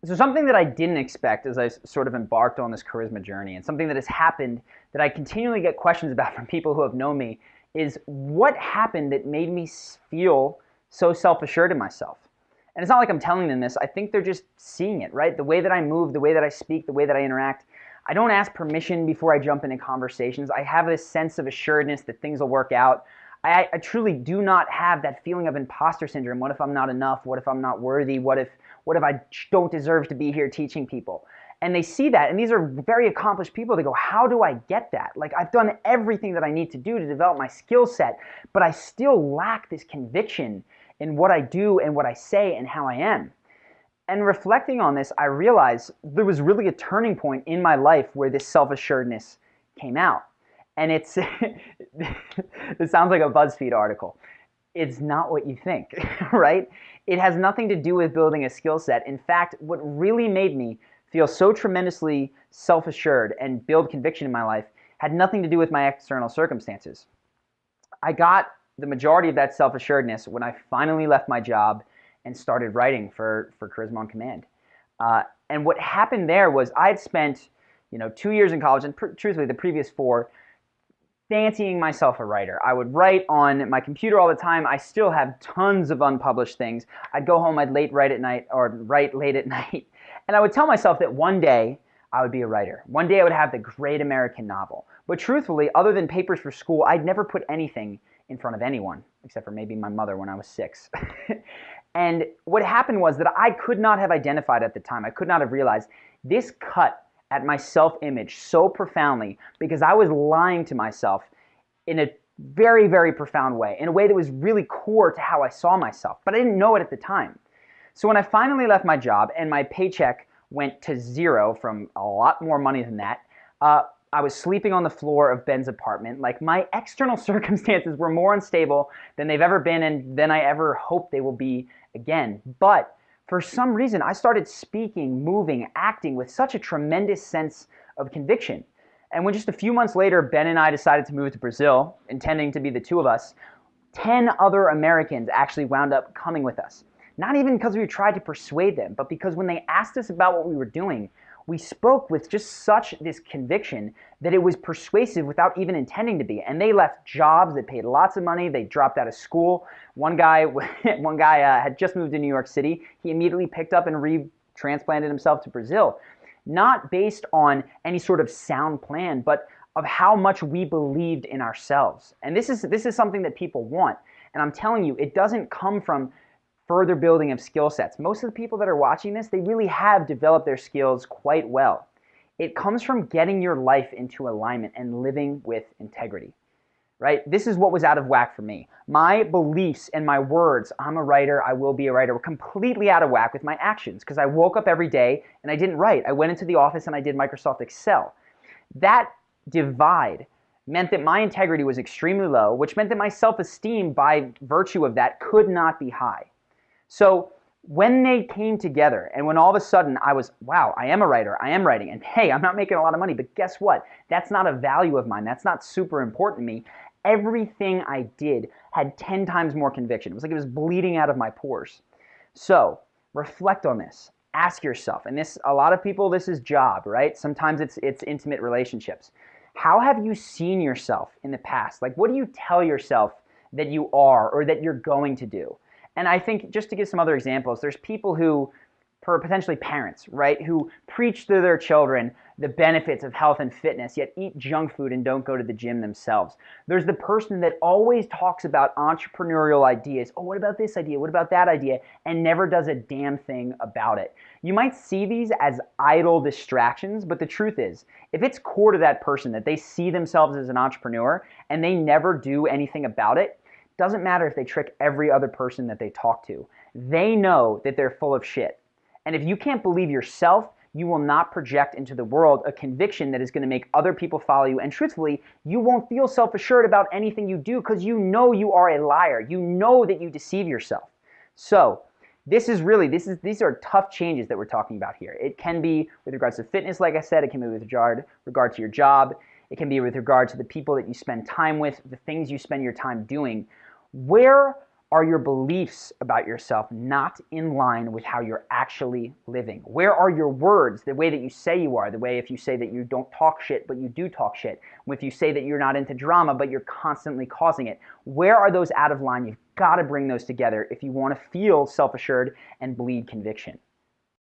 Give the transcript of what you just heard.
So something that I didn't expect as I sort of embarked on this charisma journey, and something that has happened that I continually get questions about from people who have known me, is what happened that made me feel so self-assured in myself. And it's not like I'm telling them this. I think they're just seeing it, right? The way that I move, the way that I speak, the way that I interact. I don't ask permission before I jump into conversations. I have this sense of assuredness that things will work out. I truly do not have that feeling of imposter syndrome. What if I'm not enough? What if I'm not worthy? What if I don't deserve to be here teaching people? And they see that, and these are very accomplished people. They go, how do I get that? Like, I've done everything that I need to do to develop my skill set, but I still lack this conviction in what I do and what I say and how I am. And reflecting on this, I realized there was really a turning point in my life where this self-assuredness came out. And it's, it sounds like a BuzzFeed article. It's not what you think, right? It has nothing to do with building a skill set. In fact, what really made me feel so tremendously self-assured and build conviction in my life had nothing to do with my external circumstances. I got the majority of that self-assuredness when I finally left my job and started writing for Charisma on Command. And what happened there was I had spent 2 years in college, and truthfully the previous 4, fancying myself a writer. I would write on my computer all the time. I still have tons of unpublished things. I'd go home, I'd write late at night, and I would tell myself that one day I would be a writer. One day I would have the great American novel. But truthfully, other than papers for school, I'd never put anything in front of anyone, except for maybe my mother when I was 6. And what happened was that I could not have identified at the time, I could not have realized this cut at my self-image so profoundly because I was lying to myself in a very, very profound way, in a way that was really core to how I saw myself, but I didn't know it at the time. So when I finally left my job and my paycheck went to 0 from a lot more money than that, I was sleeping on the floor of Ben's apartment. Like, my external circumstances were more unstable than they've ever been and than I ever hope they will be again. But for some reason, I started speaking, moving, acting with such a tremendous sense of conviction. And when just a few months later, Ben and I decided to move to Brazil, intending to be the 2 of us, 10 other Americans actually wound up coming with us. Not even because we tried to persuade them, but because when they asked us about what we were doing, we spoke with just such this conviction that it was persuasive without even intending to be. And they left jobs that paid lots of money. They dropped out of school. One guy had just moved to New York City. He immediately picked up and retransplanted himself to Brazil, not based on any sort of sound plan, but of how much we believed in ourselves. And this is something that people want. And I'm telling you, it doesn't come from further building of skill sets. Most of the people that are watching this, they really have developed their skills quite well. It comes from getting your life into alignment and living with integrity, right? This is what was out of whack for me. My beliefs and my words, I'm a writer, I will be a writer, were completely out of whack with my actions because I woke up every day and I didn't write. I went into the office and I did Microsoft Excel. That divide meant that my integrity was extremely low, which meant that my self-esteem by virtue of that could not be high. So when they came together and when all of a sudden I was, wow, I am a writer, I am writing, and hey, I'm not making a lot of money, but guess what? That's not a value of mine. That's not super important to me. Everything I did had 10 times more conviction. It was like it was bleeding out of my pores. So reflect on this. Ask yourself, and this, a lot of people, this is job, right? Sometimes it's intimate relationships. How have you seen yourself in the past? Like, what do you tell yourself that you are or that you're going to do? And I think, just to give some other examples, there's people who, potentially parents, right, who preach to their children the benefits of health and fitness, yet eat junk food and don't go to the gym themselves. There's the person that always talks about entrepreneurial ideas. Oh, what about this idea? What about that idea? And never does a damn thing about it. You might see these as idle distractions, but the truth is, if it's core to that person that they see themselves as an entrepreneur and they never do anything about it, doesn't matter if they trick every other person that they talk to. They know that they're full of shit. And if you can't believe yourself, you will not project into the world a conviction that is going to make other people follow you. And truthfully, you won't feel self-assured about anything you do because you know you are a liar. You know that you deceive yourself. So these are tough changes that we're talking about here. It can be with regards to fitness, like I said. It can be with regard to your job. It can be with regard to the people that you spend time with, the things you spend your time doing. Where are your beliefs about yourself not in line with how you're actually living? Where are your words, the way that you say you are, the way if you say that you don't talk shit, but you do talk shit, if you say that you're not into drama, but you're constantly causing it? Where are those out of line? You've got to bring those together if you want to feel self-assured and bleed conviction.